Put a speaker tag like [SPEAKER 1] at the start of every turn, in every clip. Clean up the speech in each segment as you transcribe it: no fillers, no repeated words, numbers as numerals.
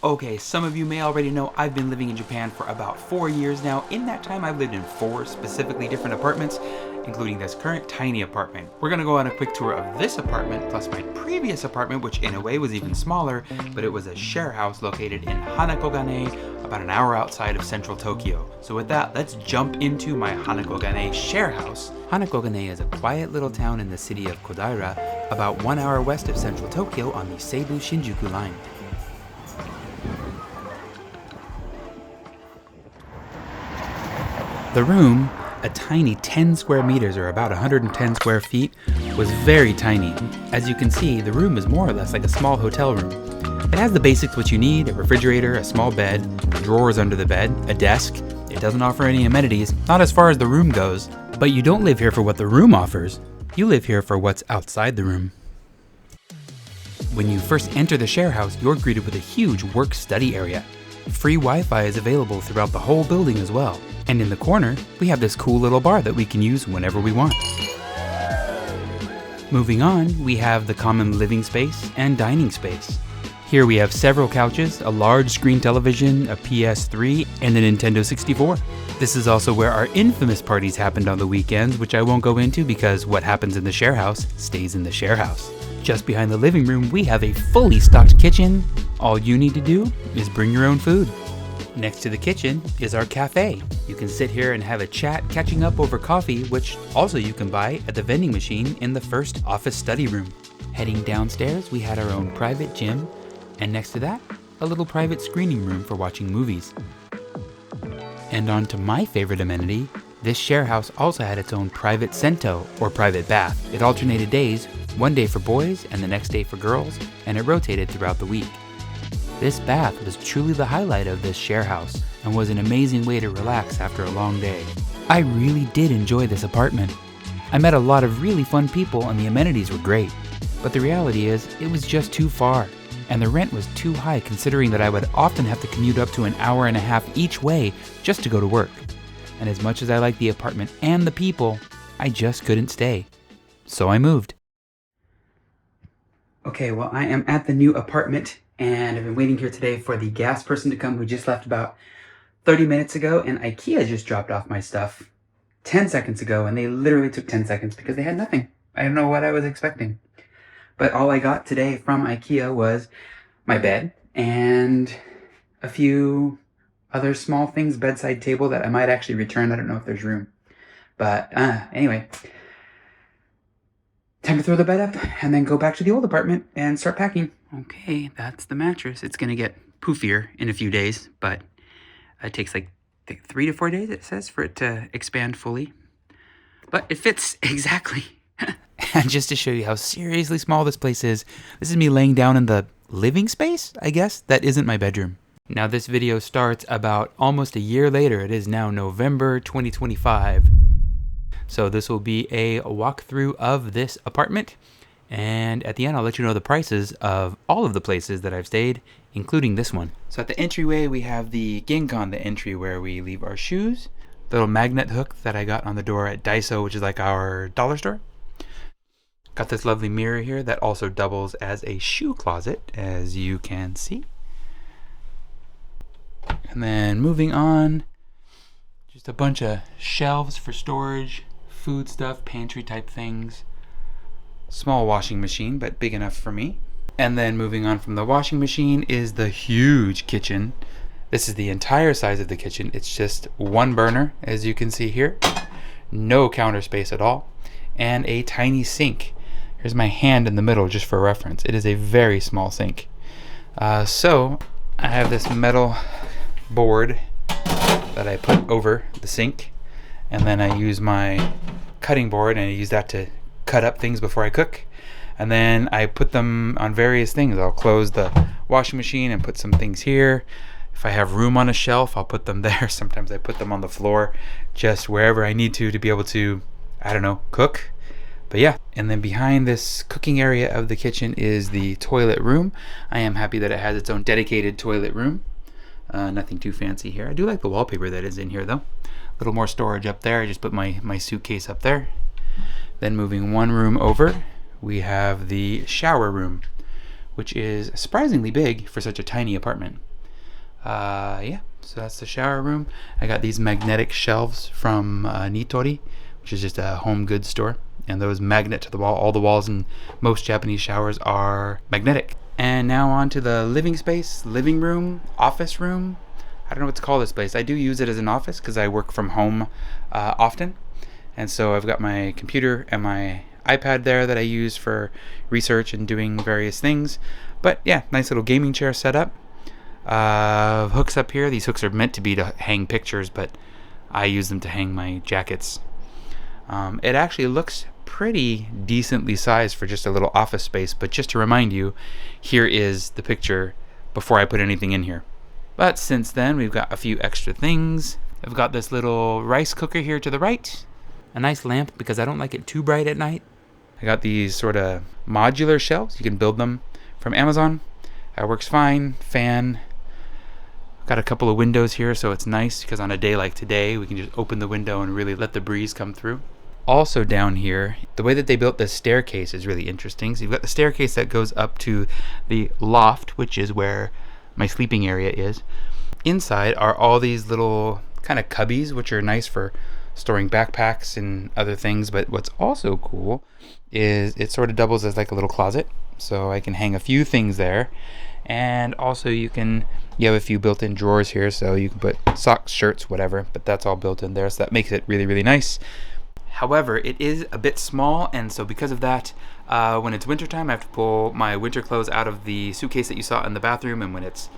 [SPEAKER 1] Okay, some of you may already know I've been living in Japan for about 4 years now. In that time, I've lived in 4 specifically different apartments, including this current tiny apartment. We're gonna go on a quick tour of this apartment, plus my previous apartment, which in a way was even smaller, but it was a share house located in Hanakogane, about an hour outside of central Tokyo. So with that, let's jump into my Hanakogane share house. Hanakogane is a quiet little town in the city of Kodaira, about 1 hour west of central Tokyo on the Seibu Shinjuku line. The room, a tiny 10 square meters or about 110 square feet, was very tiny. As you can see, the room is more or less like a small hotel room. It has the basics what you need: a refrigerator, a small bed, drawers under the bed, a desk. It doesn't offer any amenities, not as far as the room goes. But you don't live here for what the room offers. You live here for what's outside the room. When you first enter the share house, you're greeted with a huge work-study area. Free Wi-Fi is available throughout the whole building as well. And in the corner, we have this cool little bar that we can use whenever we want. Moving on, we have the common living space and dining space. Here we have several couches, a large screen television, a PS3, and a Nintendo 64. This is also where our infamous parties happened on the weekends, which I won't go into because what happens in the share house stays in the share house. Just behind the living room, we have a fully stocked kitchen. All you need to do is bring your own food. Next to the kitchen is our cafe. You can sit here and have a chat, catching up over coffee, which also you can buy at the vending machine in the first office study room. Heading downstairs, we had our own private gym, and next to that, a little private screening room for watching movies. And on to my favorite amenity, this share house also had its own private sento, or private bath. It alternated days, one day for boys and the next day for girls, and it rotated throughout the week. This bath was truly the highlight of this share house and was an amazing way to relax after a long day. I really did enjoy this apartment. I met a lot of really fun people and the amenities were great, but the reality is it was just too far, and the rent was too high considering that I would often have to commute up to an hour and a half each way just to go to work. And as much as I liked the apartment and the people, I just couldn't stay. So I moved. Okay, well, I am at the new apartment, and I've been waiting here today for the gas person to come who just left about 30 minutes ago, and IKEA just dropped off my stuff 10 seconds ago, and they literally took 10 seconds because they had nothing. I don't know what I was expecting. But all I got today from IKEA was my bed and a few other small things, bedside table that I might actually return. I don't know if there's room. But anyway, time to throw the bed up and then go back to the old apartment and start packing. Okay, that's the mattress. It's gonna get poofier in a few days, but it takes like 3 to 4 days, it says, for it to expand fully. But it fits exactly. And just to show you how seriously small this place is, this is me laying down in the living space, I guess, that isn't my bedroom. Now this video starts about almost a year later. It is now November 2025. So this will be a walkthrough of this apartment. And at the end, I'll let you know the prices of all of the places that I've stayed, including this one. So at the entryway, we have the Genkan, the entry where we leave our shoes. The little magnet hook that I got on the door at Daiso, which is like our dollar store. Got this lovely mirror here that also doubles as a shoe closet, as you can see. And then moving on, just a bunch of shelves for storage, food stuff, pantry type things. Small washing machine, but big enough for me. And then moving on from the washing machine is the huge kitchen. This is the entire size of the kitchen. It's just one burner, as you can see here. No counter space at all. And a tiny sink. Here's my hand in the middle just for reference. It is a very small sink. So I have this metal board that I put over the sink, and then I use my cutting board and I use that to cut up things before I cook, and then I put them on various things. I'll close the washing machine and put some things here. If I have room on a shelf, I'll put them there. Sometimes I put them on the floor, just wherever I need to be able to, I don't know, cook. But yeah, and then behind this cooking area of the kitchen is the toilet room. I am happy that it has its own dedicated toilet room. Nothing too fancy here. I do like the wallpaper that is in here though. A little more storage up there. I just put my suitcase up there. Then moving one room over, we have the shower room, which is surprisingly big for such a tiny apartment. Yeah, so that's the shower room. I got these magnetic shelves from Nitori, which is just a home goods store, and those magnet to the wall. All the walls in most Japanese showers are magnetic. And now on to the living space, living room, office room. I don't know what to call this place. I do use it as an office because I work from home often. And so I've got my computer and my iPad there that I use for research and doing various things. But yeah, nice little gaming chair set up. Hooks up here. These hooks are meant to be to hang pictures, but I use them to hang my jackets. It actually looks pretty decently sized for just a little office space, but just to remind you, here is the picture before I put anything in here. But since then, we've got a few extra things. I've got this little rice cooker here to the right. A nice lamp because I don't like it too bright at night. I got these sort of modular shelves. You can build them from Amazon. That works fine. Fan. Got a couple of windows here, so it's nice because on a day like today, we can just open the window and really let the breeze come through. Also down here, the way that they built this staircase is really interesting. So you've got the staircase that goes up to the loft, which is where my sleeping area is. Inside are all these little kind of cubbies, which are nice for storing backpacks and other things. But what's also cool is it sort of doubles as like a little closet. So I can hang a few things there. And also you have a few built-in drawers here, so you can put socks, shirts, whatever, but that's all built in there. So that makes it really, really nice. However, it is a bit small, and so because of that, when it's wintertime, I have to pull my winter clothes out of the suitcase that you saw in the bathroom, and when it's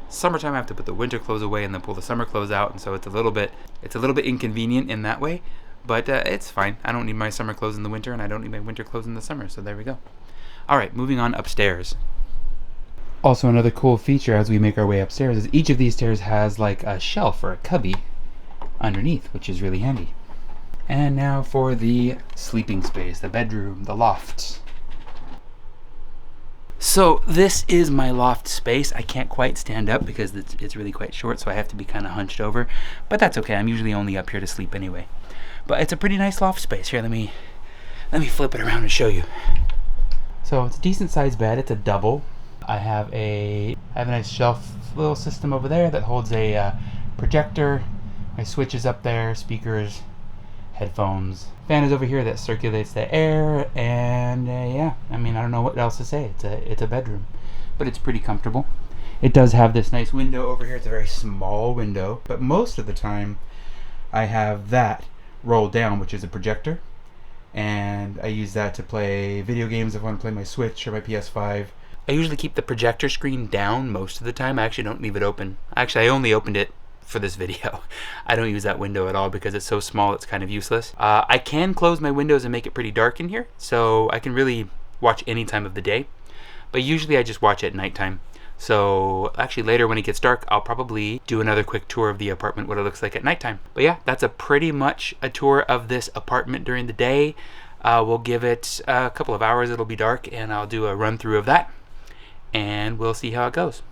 [SPEAKER 1] summertime, I have to put the winter clothes away and then pull the summer clothes out, and so it's a little bit inconvenient in that way, but it's fine. I don't need my summer clothes in the winter, and I don't need my winter clothes in the summer, so there we go. All right, moving on upstairs. Also, another cool feature as we make our way upstairs is each of these stairs has like a shelf or a cubby underneath, which is really handy. And now for the sleeping space, the bedroom, the loft. So this is my loft space. I can't quite stand up because it's really quite short, so I have to be kind of hunched over. But that's okay. I'm usually only up here to sleep anyway. But it's a pretty nice loft space. Here, let me flip it around and show you. So it's a decent sized bed. It's a double. I have a nice shelf little system over there that holds a projector. My switch is up there, speakers, headphones. Fan is over here that circulates the air, and yeah, I mean, I don't know what else to say. It's a bedroom, but it's pretty comfortable. It does have this nice window over here. It's a very small window, but most of the time I have that rolled down, which is a projector, and I use that to play video games if I want to play my Switch or my PS5. I usually keep the projector screen down most of the time. I actually don't leave it open. Actually, I only opened it for this video. I don't use that window at all because it's so small it's kind of useless. I can close my windows and make it pretty dark in here, so I can really watch any time of the day. But usually I just watch at nighttime. So actually later when it gets dark, I'll probably do another quick tour of the apartment, what it looks like at nighttime. But yeah, that's a pretty much a tour of this apartment during the day. We'll give it a couple of hours, it'll be dark, and I'll do a run through of that. And we'll see how it goes.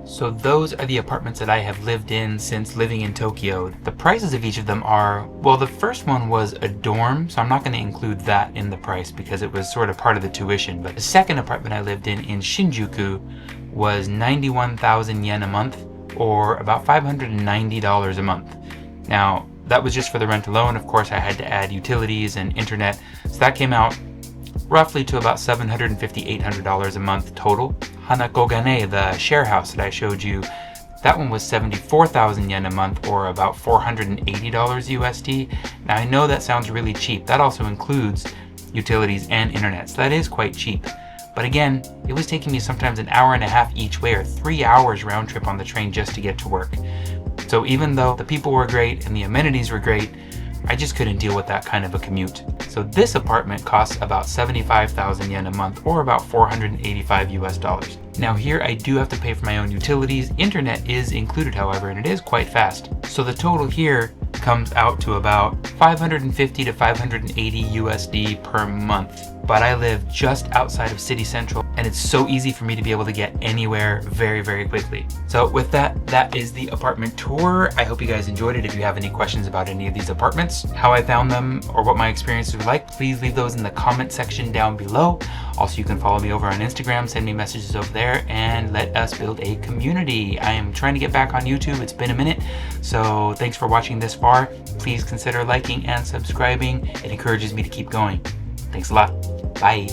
[SPEAKER 1] So those are the apartments that I have lived in since living in Tokyo. The prices of each of them are, well, the first one was a dorm, so I'm not going to include that in the price because it was sort of part of the tuition. But the second apartment I lived in Shinjuku, was 91,000 yen a month, or about $590 a month. Now, that was just for the rent alone. Of course, I had to add utilities and internet, so that came out roughly to about $750, $800 a month total. Hanako Gane, the share house that I showed you, That one was 74,000 yen a month, or about $480 USD. Now I know that sounds really cheap. That also includes utilities and internet, so that is quite cheap. But again, it was taking me sometimes an hour and a half each way, or 3 hours round trip on the train just to get to work. So even though the people were great and the amenities were great, I just couldn't deal with that kind of a commute. So this apartment costs about 75,000 yen a month, or about $485 US. Now here I do have to pay for my own utilities. Internet is included, however, and it is quite fast. So the total here comes out to about 550 to 580 USD per month. But I live just outside of city central, and it's so easy for me to be able to get anywhere very, very quickly. So with that, that is the apartment tour. I hope you guys enjoyed it. If you have any questions about any of these apartments, how I found them, or what my experiences were like, please leave those in the comment section down below. Also, you can follow me over on Instagram, send me messages over there, and let us build a community. I am trying to get back on YouTube. It's been a minute. So thanks for watching this far. Please consider liking and subscribing. It encourages me to keep going. Thanks a lot. Bye.